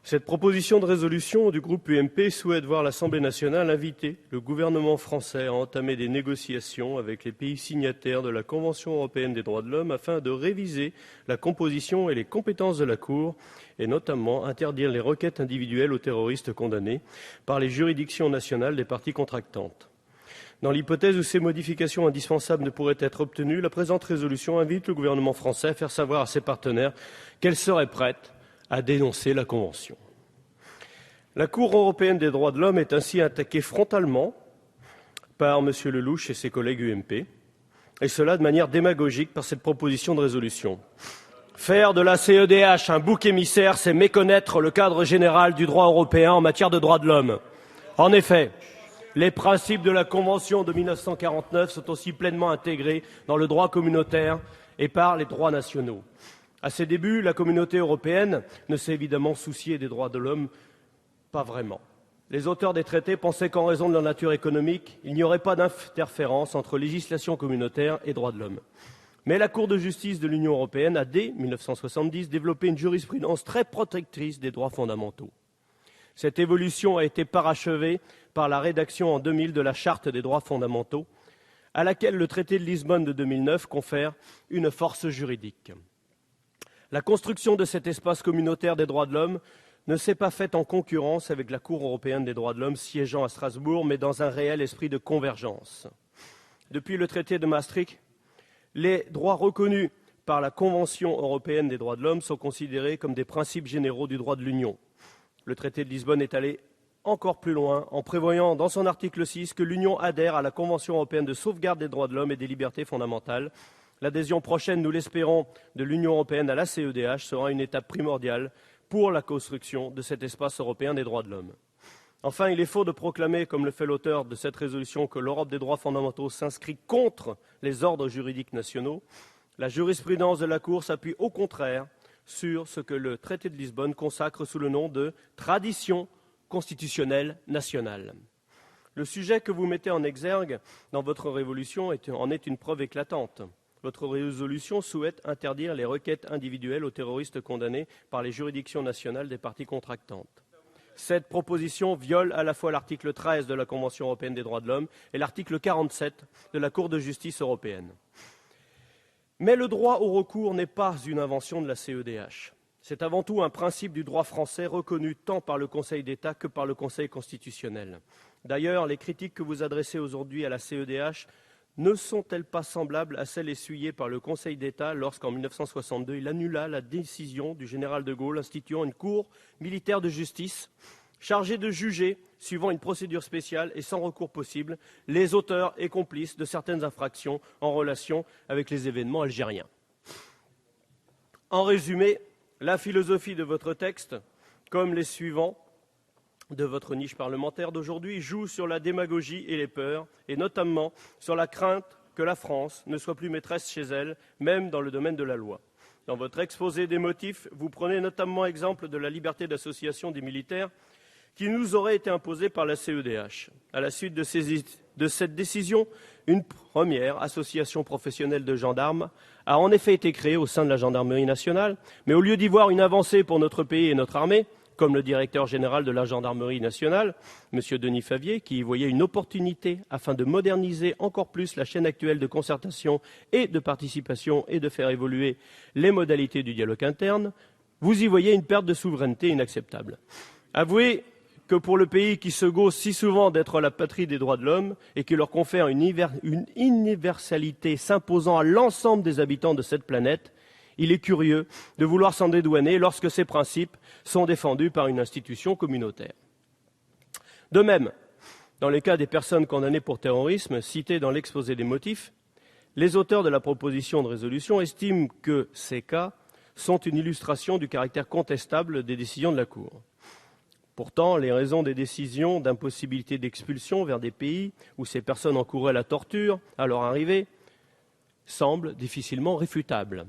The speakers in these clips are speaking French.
Cette proposition de résolution du groupe UMP souhaite voir l'Assemblée nationale inviter le gouvernement français à entamer des négociations avec les pays signataires de la Convention européenne des droits de l'homme afin de réviser la composition et les compétences de la Cour et notamment interdire les requêtes individuelles aux terroristes condamnés par les juridictions nationales des parties contractantes. Dans l'hypothèse où ces modifications indispensables ne pourraient être obtenues, la présente résolution invite le gouvernement français à faire savoir à ses partenaires qu'elle serait prête à dénoncer la Convention. La Cour européenne des droits de l'homme est ainsi attaquée frontalement par M. Lellouche et ses collègues UMP, et cela de manière démagogique par cette proposition de résolution. Faire de la CEDH un bouc émissaire, c'est méconnaître le cadre général du droit européen en matière de droits de l'homme. En effet, les principes de la Convention de 1949 sont aussi pleinement intégrés dans le droit communautaire et par les droits nationaux. À ses débuts, la communauté européenne ne s'est évidemment souciée des droits de l'homme, pas vraiment. Les auteurs des traités pensaient qu'en raison de leur nature économique, il n'y aurait pas d'interférence entre législation communautaire et droits de l'homme. Mais la Cour de justice de l'Union européenne a, dès 1970, développé une jurisprudence très protectrice des droits fondamentaux. Cette évolution a été parachevée par la rédaction en 2000 de la Charte des droits fondamentaux, à laquelle le traité de Lisbonne de 2009 confère une force juridique. La construction de cet espace communautaire des droits de l'homme ne s'est pas faite en concurrence avec la Cour européenne des droits de l'homme siégeant à Strasbourg, mais dans un réel esprit de convergence. Depuis le traité de Maastricht, les droits reconnus par la Convention européenne des droits de l'homme sont considérés comme des principes généraux du droit de l'Union. Le traité de Lisbonne est allé encore plus loin en prévoyant dans son article 6 que l'Union adhère à la Convention européenne de sauvegarde des droits de l'homme et des libertés fondamentales. L'adhésion prochaine, nous l'espérons, de l'Union européenne à la CEDH sera une étape primordiale pour la construction de cet espace européen des droits de l'homme. Enfin, il est faux de proclamer, comme le fait l'auteur de cette résolution, que l'Europe des droits fondamentaux s'inscrit contre les ordres juridiques nationaux. La jurisprudence de la Cour s'appuie au contraire sur ce que le traité de Lisbonne consacre sous le nom de tradition constitutionnelle nationale. Le sujet que vous mettez en exergue dans votre résolution en est une preuve éclatante. Votre résolution souhaite interdire les requêtes individuelles aux terroristes condamnés par les juridictions nationales des parties contractantes. Cette proposition viole à la fois l'article 13 de la Convention européenne des droits de l'homme et l'article 47 de la Cour de justice européenne. Mais le droit au recours n'est pas une invention de la CEDH. C'est avant tout un principe du droit français reconnu tant par le Conseil d'État que par le Conseil constitutionnel. D'ailleurs, les critiques que vous adressez aujourd'hui à la CEDH ne sont-elles pas semblables à celles essuyées par le Conseil d'État lorsqu'en 1962 il annula la décision du général de Gaulle instituant une cour militaire de justice chargée de juger, suivant une procédure spéciale et sans recours possible, les auteurs et complices de certaines infractions en relation avec les événements algériens. En résumé, la philosophie de votre texte, comme les suivants de votre niche parlementaire d'aujourd'hui, joue sur la démagogie et les peurs, et notamment sur la crainte que la France ne soit plus maîtresse chez elle, même dans le domaine de la loi. Dans votre exposé des motifs, vous prenez notamment exemple de la liberté d'association des militaires qui nous aurait été imposée par la CEDH. À la suite de cette décision, une première association professionnelle de gendarmes a en effet été créée au sein de la gendarmerie nationale, mais au lieu d'y voir une avancée pour notre pays et notre armée, comme le directeur général de la gendarmerie nationale, M. Denis Favier, qui y voyait une opportunité afin de moderniser encore plus la chaîne actuelle de concertation et de participation et de faire évoluer les modalités du dialogue interne, vous y voyez une perte de souveraineté inacceptable. Avouez que pour le pays qui se gausse si souvent d'être la patrie des droits de l'homme et qui leur confère une universalité s'imposant à l'ensemble des habitants de cette planète, il est curieux de vouloir s'en dédouaner lorsque ces principes sont défendus par une institution communautaire. De même, dans le cas des personnes condamnées pour terrorisme citées dans l'exposé des motifs, les auteurs de la proposition de résolution estiment que ces cas sont une illustration du caractère contestable des décisions de la Cour. Pourtant, les raisons des décisions d'impossibilité d'expulsion vers des pays où ces personnes encouraient la torture à leur arrivée semblent difficilement réfutables.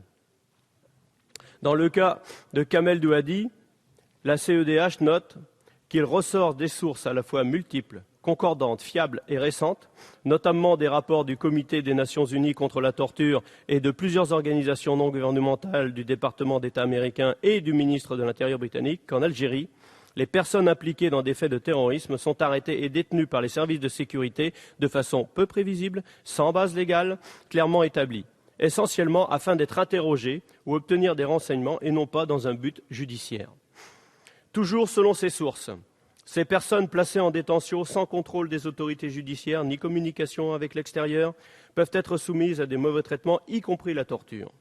Dans le cas de Kamel Douadi, la CEDH note qu'il ressort des sources à la fois multiples, concordantes, fiables et récentes, notamment des rapports du Comité des Nations Unies contre la torture et de plusieurs organisations non gouvernementales du département d'État américain et du ministre de l'Intérieur britannique, qu'en Algérie, les personnes impliquées dans des faits de terrorisme sont arrêtées et détenues par les services de sécurité de façon peu prévisible, sans base légale, clairement établie, essentiellement afin d'être interrogées ou obtenir des renseignements et non pas dans un but judiciaire. Toujours selon ces sources, ces personnes placées en détention sans contrôle des autorités judiciaires ni communication avec l'extérieur peuvent être soumises à des mauvais traitements, y compris la torture.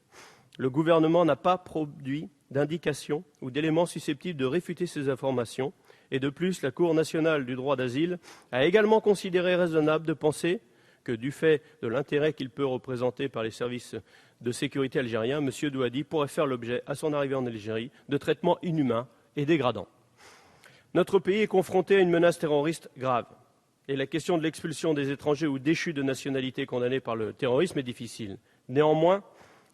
Le gouvernement n'a pas produit d'indications ou d'éléments susceptibles de réfuter ces informations. Et de plus, la Cour nationale du droit d'asile a également considéré raisonnable de penser que, du fait de l'intérêt qu'il peut représenter par les services de sécurité algériens, M. Douadi pourrait faire l'objet, à son arrivée en Algérie, de traitements inhumains et dégradants. Notre pays est confronté à une menace terroriste grave. Et la question de l'expulsion des étrangers ou déchus de nationalité condamnés par le terrorisme est difficile. Néanmoins,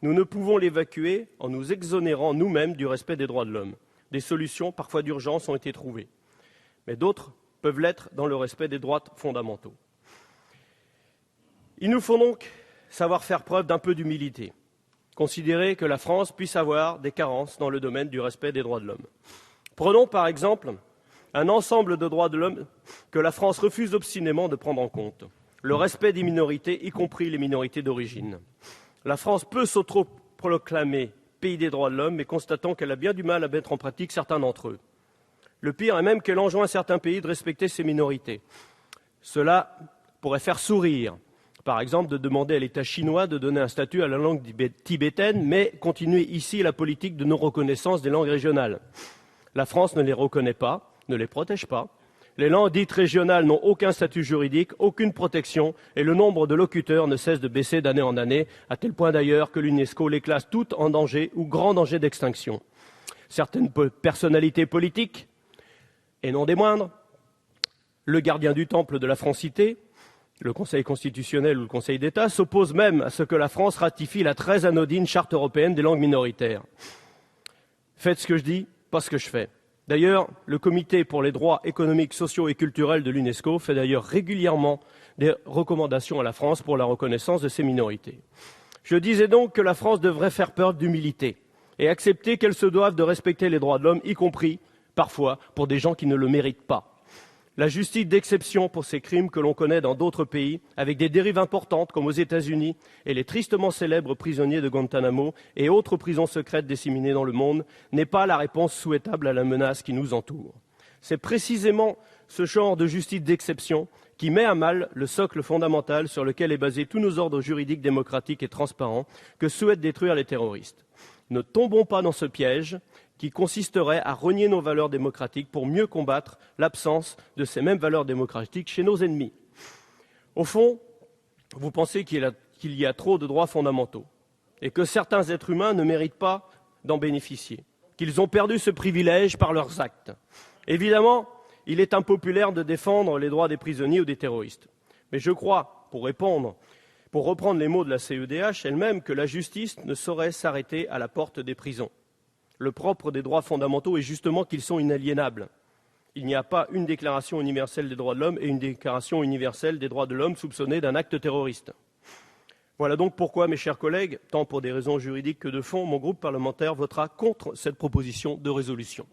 nous ne pouvons l'évacuer en nous exonérant nous-mêmes du respect des droits de l'homme. Des solutions, parfois d'urgence, ont été trouvées. Mais d'autres peuvent l'être dans le respect des droits fondamentaux. Il nous faut donc savoir faire preuve d'un peu d'humilité, considérer que la France puisse avoir des carences dans le domaine du respect des droits de l'homme. Prenons par exemple un ensemble de droits de l'homme que la France refuse obstinément de prendre en compte. Le respect des minorités, y compris les minorités d'origine. La France peut s'autoproclamer pays des droits de l'homme, mais constatons qu'elle a bien du mal à mettre en pratique certains d'entre eux. Le pire est même qu'elle enjoint certains pays de respecter ces minorités. Cela pourrait faire sourire. Par exemple, de demander à l'État chinois de donner un statut à la langue tibétaine, mais continuer ici la politique de non-reconnaissance des langues régionales. La France ne les reconnaît pas, ne les protège pas. Les langues dites régionales n'ont aucun statut juridique, aucune protection, et le nombre de locuteurs ne cesse de baisser d'année en année, à tel point d'ailleurs que l'UNESCO les classe toutes en danger ou grand danger d'extinction. Certaines personnalités politiques, et non des moindres, le gardien du temple de la francité, le Conseil constitutionnel ou le Conseil d'État, s'opposent même à ce que la France ratifie la très anodine Charte européenne des langues minoritaires. Faites ce que je dis, pas ce que je fais. D'ailleurs, le Comité pour les droits économiques, sociaux et culturels de l'UNESCO fait d'ailleurs régulièrement des recommandations à la France pour la reconnaissance de ces minorités. Je disais donc que la France devrait faire preuve d'humilité et accepter qu'elle se doive de respecter les droits de l'homme, y compris, parfois, pour des gens qui ne le méritent pas. La justice d'exception pour ces crimes que l'on connaît dans d'autres pays, avec des dérives importantes comme aux États-Unis et les tristement célèbres prisonniers de Guantanamo et autres prisons secrètes disséminées dans le monde, n'est pas la réponse souhaitable à la menace qui nous entoure. C'est précisément ce genre de justice d'exception qui met à mal le socle fondamental sur lequel est basé tous nos ordres juridiques démocratiques et transparents que souhaitent détruire les terroristes. Ne tombons pas dans ce piège qui consisterait à renier nos valeurs démocratiques pour mieux combattre l'absence de ces mêmes valeurs démocratiques chez nos ennemis. Au fond, vous pensez qu'il y a trop de droits fondamentaux et que certains êtres humains ne méritent pas d'en bénéficier, qu'ils ont perdu ce privilège par leurs actes. Évidemment, il est impopulaire de défendre les droits des prisonniers ou des terroristes. Mais je crois, pour reprendre les mots de la CEDH elle-même, que la justice ne saurait s'arrêter à la porte des prisons. Le propre des droits fondamentaux est justement qu'ils sont inaliénables. Il n'y a pas une déclaration universelle des droits de l'homme et une déclaration universelle des droits de l'homme soupçonnée d'un acte terroriste. Voilà donc pourquoi, mes chers collègues, tant pour des raisons juridiques que de fond, mon groupe parlementaire votera contre cette proposition de résolution.